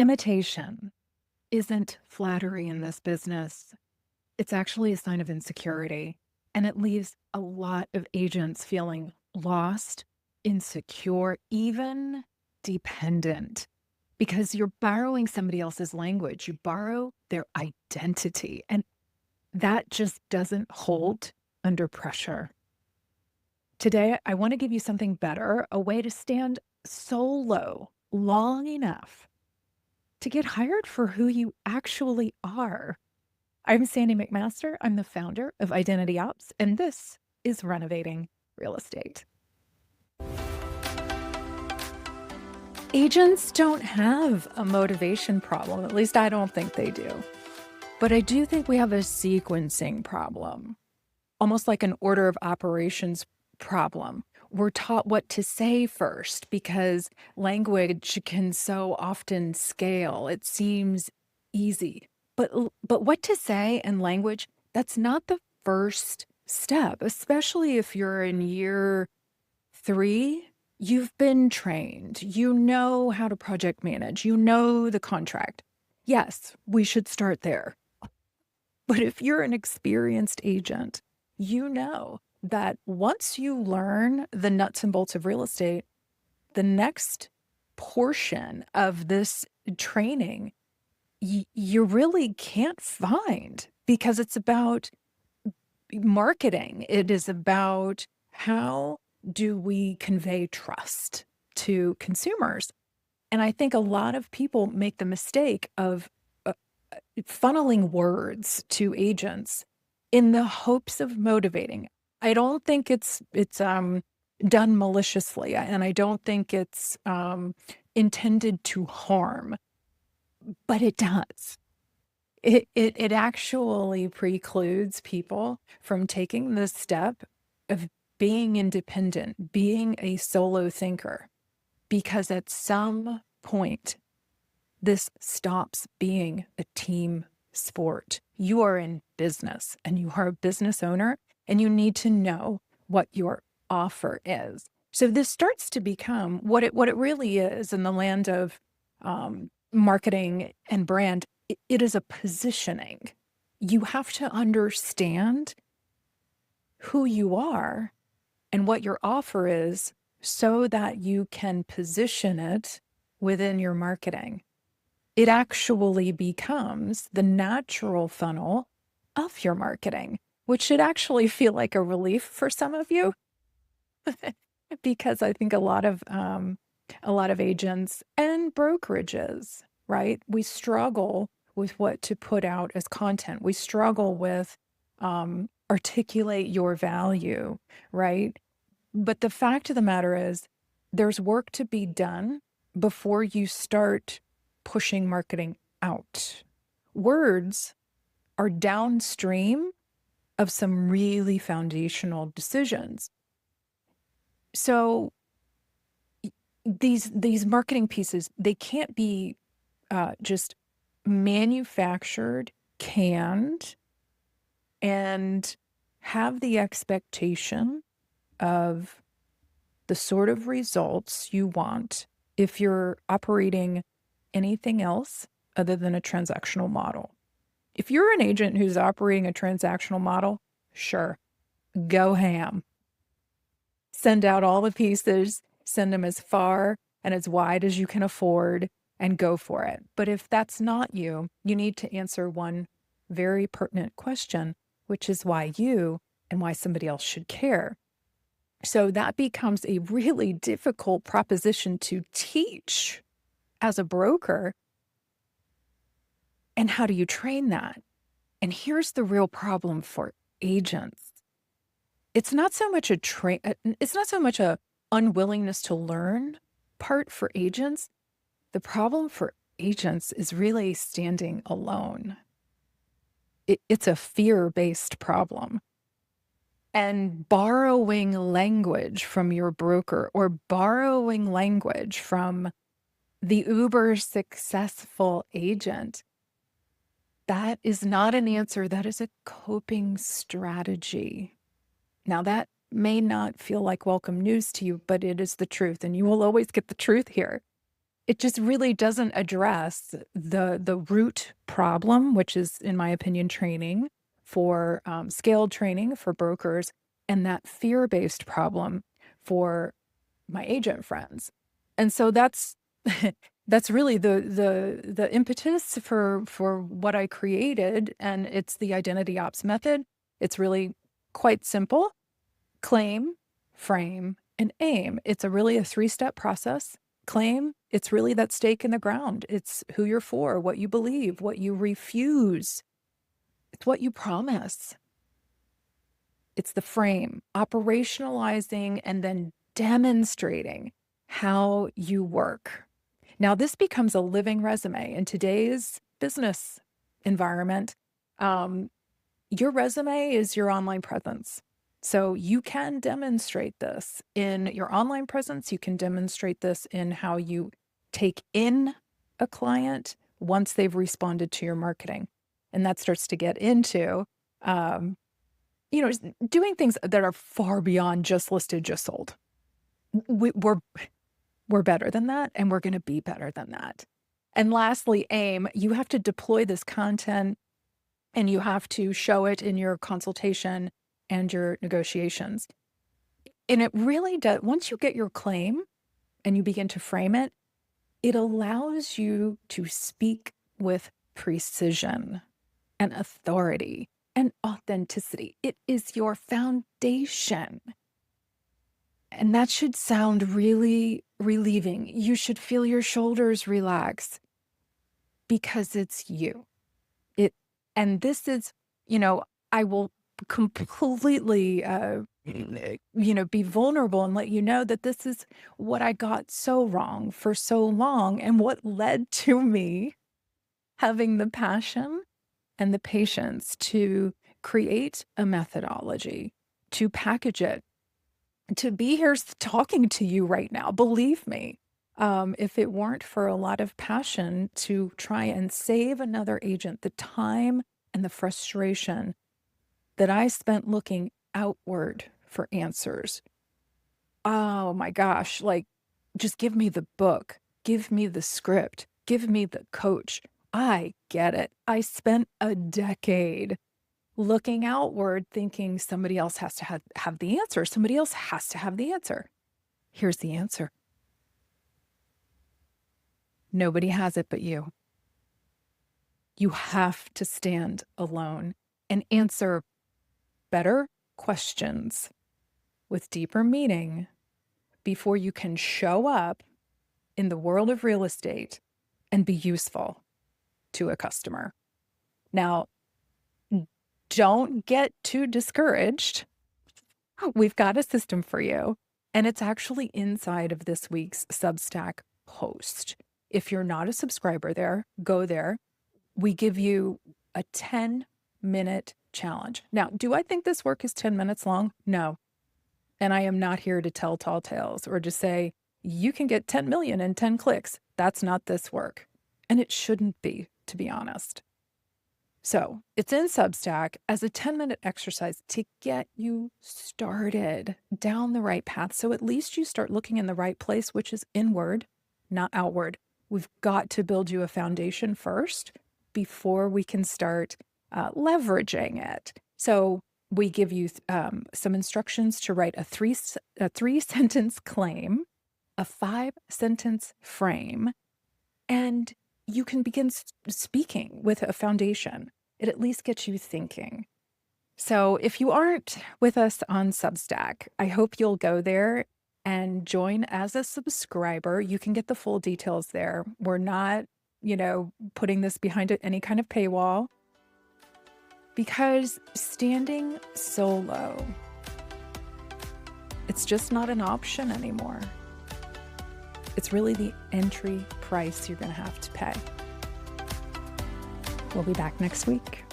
Imitation isn't flattery in this business. It's actually a sign of insecurity. And it leaves a lot of agents feeling lost, insecure, even dependent because you're borrowing somebody else's language. You borrow their identity, and that just doesn't hold under pressure. Today, I want to give you something better, a way to stand solo long enough to get hired for who you actually are. I'm Sandy McMaster. I'm the founder of Identity Ops, and this is Renovating Real Estate. Agents don't have a motivation problem. At least I don't think they do. But I do think we have a sequencing problem, almost like an order of operations problem. We're taught what to say first because language can so often scale. It seems easy. But what to say and language, that's not the first step, especially if you're in year 3. You've been trained. You know how to project manage. You know the contract. Yes, we should start there. But if you're an experienced agent, you know that once you learn the nuts and bolts of real estate, the next portion of this training you really can't find, because it's about marketing. It is about how do we convey trust to consumers. And I think a lot of people make the mistake of funneling words to agents in the hopes of motivating. I don't think it's done maliciously, and I don't think it's intended to harm, but it does. It actually precludes people from taking the step of being independent, being a solo thinker, because at some point, this stops being a team sport. You are in business and you are a business owner, and you need to know what your offer is. So this starts to become what it really is in the land of marketing and brand. It is a positioning. You have to understand who you are and what your offer is so that you can position it within your marketing. It actually becomes the natural funnel of your marketing, which should actually feel like a relief for some of you, because I think a lot of agents and brokerages, right? We struggle with what to put out as content. We struggle with articulate your value, right? But the fact of the matter is, there's work to be done before you start pushing marketing out. Words are downstream of some really foundational decisions. So these marketing pieces, they can't be just manufactured, canned, and have the expectation of the sort of results you want if you're operating anything else other than a transactional model. If you're an agent who's operating a transactional model, sure, go ham. Send out all the pieces, send them as far and as wide as you can afford, and go for it. But if that's not you, you need to answer one very pertinent question, which is why you and why somebody else should care. So that becomes a really difficult proposition to teach as a broker. And how do you train that? And here's the real problem for agents. It's not so much a unwillingness to learn part for agents. The problem for agents is really standing alone. It's a fear-based problem. And borrowing language from your broker, or borrowing language from the uber successful agent, that is not an answer. That is a coping strategy. Now, that may not feel like welcome news to you, but it is the truth, and you will always get the truth here. it just really doesn't address the root problem, which is, in my opinion, training for scaled training for brokers, and that fear-based problem for my agent friends. And so that's that's really the impetus for what I created, and it's the identity ops method. It's really quite simple. Claim, frame, and aim. It's really a three-step process. Claim, it's really that stake in the ground. It's who you're for, what you believe, what you refuse. It's what you promise. It's the frame, operationalizing and then demonstrating how you work. Now, this becomes a living resume in today's business environment. Your resume is your online presence. So you can demonstrate this in your online presence. You can demonstrate this in how you take in a client once they've responded to your marketing. And that starts to get into, doing things that are far beyond just listed, just sold. We're better than that, and we're going to be better than that. And lastly, aim. You have to deploy this content, and you have to show it in your consultation and your negotiations. And it really does, once you get your claim and you begin to frame it, it allows you to speak with precision and authority and authenticity. It is your foundation. And that should sound really relieving. You should feel your shoulders relax because it's you. And this is, I will completely, be vulnerable and let you know that this is what I got so wrong for so long, and what led to me having the passion and the patience to create a methodology, to package it, to be here talking to you right now. Believe me, if it weren't for a lot of passion to try and save another agent the time and the frustration that I spent looking outward for answers. Oh my gosh, just give me the book, give me the script, give me the coach. I get it. I spent a decade looking outward, thinking somebody else has to have the answer. Somebody else has to have the answer. Here's the answer. Nobody has it but you. You have to stand alone and answer better questions with deeper meaning before you can show up in the world of real estate and be useful to a customer. Now, don't get too discouraged. We've got a system for you, and it's actually inside of this week's Substack post. If you're not a subscriber there, go there. We give you a 10-minute challenge. Now, do I think this work is 10 minutes long? No. And I am not here to tell tall tales or to say, you can get 10 million in 10 clicks. That's not this work. And it shouldn't be, to be honest. So it's in Substack as a 10-minute exercise to get you started down the right path. So at least you start looking in the right place, which is inward, not outward. We've got to build you a foundation first before we can start leveraging it. So we give you some instructions to write a three-sentence claim, a 5-sentence frame, and you can begin speaking with a foundation. It at least gets you thinking. So if you aren't with us on Substack, I hope you'll go there and join as a subscriber. You can get the full details there. We're not, putting this behind any kind of paywall, because standing solo, it's just not an option anymore. It's really the entry price you're going to have to pay. We'll be back next week.